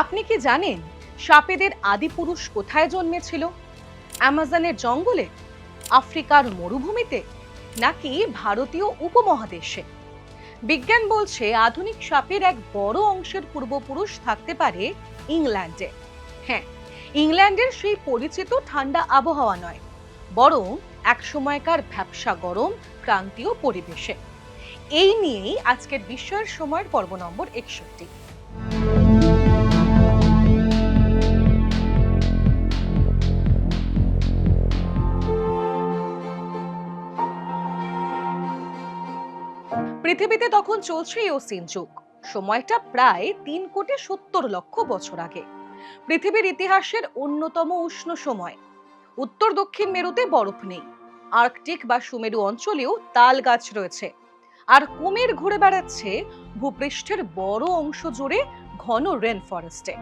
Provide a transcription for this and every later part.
আপনি কি জানেন সাপেদের আদিপুরুষ কোথায় জন্মেছিল? অ্যামাজনের জঙ্গলে, আফ্রিকার মরুভূমিতে, নাকি ভারতীয় উপমহাদেশে? বিজ্ঞান বলছে আধুনিক সাপের এক বড় অংশের পূর্বপুরুষ থাকতে পারে ইংল্যান্ডে। হ্যাঁ, ইংল্যান্ডের সেই পরিচিত ঠান্ডা আবহাওয়া নয়, বরং এক সময়কার ভ্যাপসা গরম ক্রান্তীয় পরিবেশে। এই নিয়েই আজকের বিস্ময়ের সময়ের পর্ব নম্বর 61। পৃথিবীতে তখন চলছে ইওসিন যুগ। সময়টা প্রায় 3,70,00,000 বছর আগে। পৃথিবীর ইতিহাসের অন্যতম উষ্ণ সময়। উত্তর দক্ষিণ মেরুতে বরফ নেই, আর্কটিক বা সুমেরু অঞ্চলেও তাল গাছ রয়েছে, আর কুমির ঘুরে বেড়াচ্ছে ভূপৃষ্ঠের বড় অংশ জুড়ে ঘন রেন ফরেস্টে।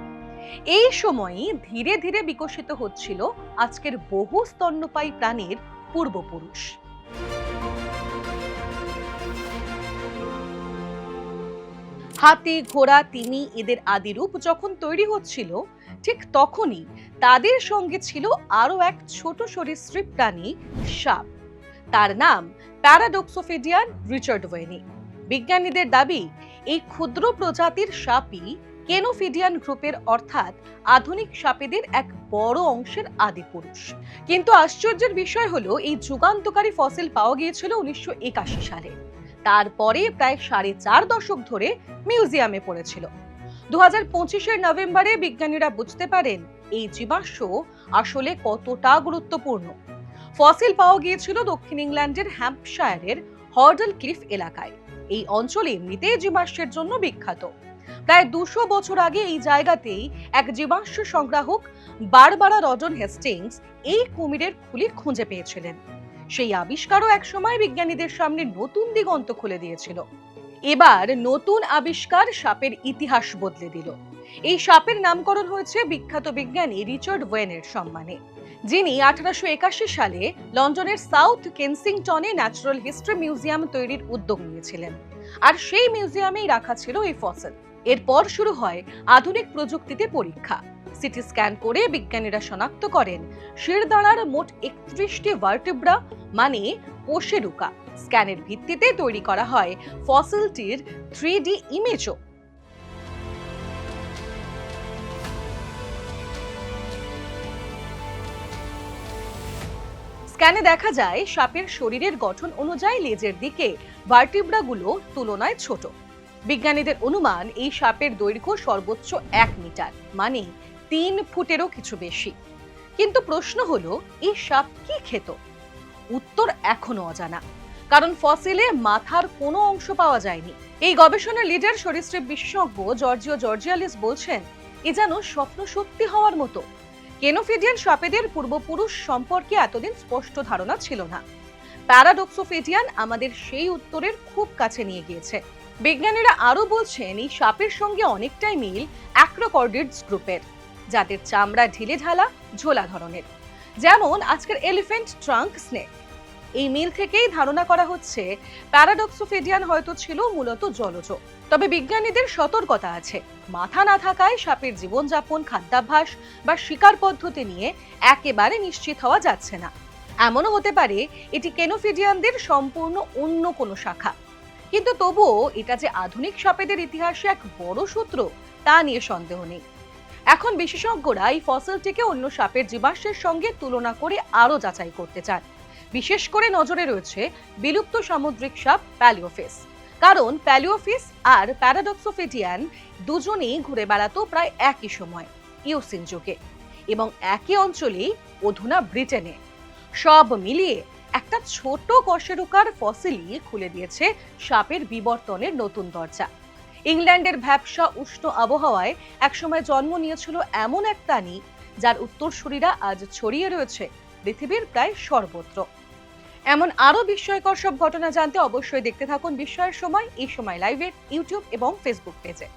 এই সময়ই ধীরে ধীরে বিকশিত হচ্ছিল আজকের বহু স্তন্যপায়ী প্রাণীর পূর্বপুরুষ। হাতি, ঘোড়া, তিমি এদের আদিরূপ যখন তৈরি হচ্ছিল, ঠিক তখনই তাদের সঙ্গে ছিল আরো এক ছোট সরীসৃপ প্রাণী, সাপ। তার নাম প্যারাডক্সোফিডিয়ান রিচার্ডওয়েনি। বিজ্ঞানীদের দাবি এই ক্ষুদ্র প্রজাতির সাপই কেনোফিডিয়ান গ্রুপের অর্থাৎ আধুনিক সাপেদের এক বড় অংশের আদিপুরুষ। কিন্তু আশ্চর্যের বিষয় হলো এই যুগান্তকারী ফসিল পাওয়া গিয়েছিল 1981 সালে। তারপরে প্রায় 4.5 দশক ধরে মিউজিয়ামে পড়েছিল। 2025-এর নভেম্বরে বিজ্ঞানীরা বুঝতে পারেন এই জীবাশ্ম আসলে কতটা গুরুত্বপূর্ণ। ফসিল পাওয়া গিয়েছিল দক্ষিণ ইংল্যান্ডের হ্যাম্পশায়ারের হর্ডল ক্লিফ এলাকায়। এই অঞ্চল এমনিতেই জীবাশ্মের জন্য বিখ্যাত। প্রায় 200 বছর আগে এই জায়গাতেই এক জীবাশ্ম সংগ্রাহক বারবারা রডন হেস্টিংস এই কুমিরের খুলি খুঁজে পেয়েছিলেন। সেই আবিষ্কারও একসময় বিজ্ঞানীদের সামনে নতুন দিগন্ত খুলে দিয়েছিল। এবার নতুন আবিষ্কার সাপের ইতিহাস বদলে দিল। এই সাপের নামকরণ হয়েছে বিখ্যাত বিজ্ঞানী রিচার্ড ওয়েনের সম্মানে, যিনি 1881 সালে লন্ডনের সাউথ কেনসিংটনে ন্যাচারাল হিস্ট্রি মিউজিয়াম তৈরির উদ্যোগ নিয়েছিলেন। আর সেই মিউজিয়ামেই রাখা ছিল এই ফসিল। এরপর শুরু হয় আধুনিক প্রযুক্তিতে পরীক্ষা। সিটি স্ক্যান করে বিজ্ঞানীরা শনাক্ত করেন শিরদাঁড়ার মোট 31টি ভার্টিব্রা, মানে কোষেরুকা। স্ক্যানের ভিত্তিতে তৈরি করা হয় ফসিলটির 3D ইমেজও। স্ক্যানে দেখা যায় সাপের শরীরের গঠন অনুযায়ী লেজের দিকে ভার্টিব্রাগুলো তুলনায় ছোট। বিজ্ঞানীদের অনুমান এই সাপের দৈর্ঘ্য সর্বোচ্চ 1 মিটার, মানে 3 ফুটেরও কিছু বেশি। কিন্তু প্রশ্ন হলো, এই সাপ কি খেত? উত্তর এখনো অজানা, কারণ ফসিলে মাথার কোনো অংশ পাওয়া যায়নি। এই গবেষণার লিডার সরীসৃপ বিশেষজ্ঞ জর্জিও জর্জিয়ালিস বলছেন, এ যেন স্বপ্ন সত্যি হওয়ার মতো। কেনোফিডিয়ান সাপেদের পূর্বপুরুষ সম্পর্কে এতদিন স্পষ্ট ধারণা ছিল না। প্যারাডক্সোফিডিয়ান আমাদের সেই উত্তরের খুব কাছে নিয়ে গিয়েছে। বিজ্ঞানীরা আরো বলছেন এই সাপের সঙ্গে অনেকটাই মিল অ্যাক্রোকর্ডিডস গ্রুপের, যাদের চামড়া ঢিলে ঢালা, ঝোলা ধরনের, যেমন আজকের এলিফ্যান্ট ট্রাঙ্ক স্নেক। এই মিল থেকেই ধারণা করা হচ্ছে প্যারাডক্সোফিডিয়ান হয়তো ছিল মূলত জলজ। তবে বিজ্ঞানীদের সতর্কতা আছে, মাথা না থাকায় সাপের জীবনযাপন, খাদ্যাভ্যাস বা শিকার পদ্ধতি নিয়ে একেবারে নিশ্চিত হওয়া যাচ্ছে না। এমনও হতে পারে এটি কেনোফিডিয়ানদের সম্পূর্ণ অন্য কোনো শাখা। কিন্তু তবুও এটা যে আধুনিক সাপেদের ইতিহাসে এক বড় সূত্র, তা নিয়ে সন্দেহ নেই। এখন বিশেষজ্ঞরা এই ফসিলটিকে অন্য সাপের জীবাশ্মের সঙ্গে তুলনা করে আরো যাচাই করতে চান। বিশেষ করে নজরে রয়েছে বিলুপ্ত সামুদ্রিক সাপ প্যালিওফিস, কারণ প্যালিওফিস আর প্যারাডক্সোফিডিয়ান দুজনেই ঘুরে বেড়াতো প্রায় একই সময়, ইওসিন যুগে, এবং একই অঞ্চলেই, অধুনা ব্রিটেনে। সব মিলিয়ে একটা ছোট কশেরুকার ফসিলই খুলে দিয়েছে সাপের বিবর্তনের নতুন দরজা। ইংল্যান্ডের ভ্যাপসা উষ্ণ আবহাওয়ায় একসময় জন্ম নিয়েছিল এমন এক প্রাণী, যার উত্তরসূরিরা আজ ছড়িয়ে রয়েছে পৃথিবীর প্রায় সর্বত্র। এমন আরো বিস্ময়কর সব ঘটনা জানতে অবশ্যই দেখতে থাকুন বিস্ময়ের সময়, এই সময় লাইভের ইউটিউব এবং ফেসবুক পেজে।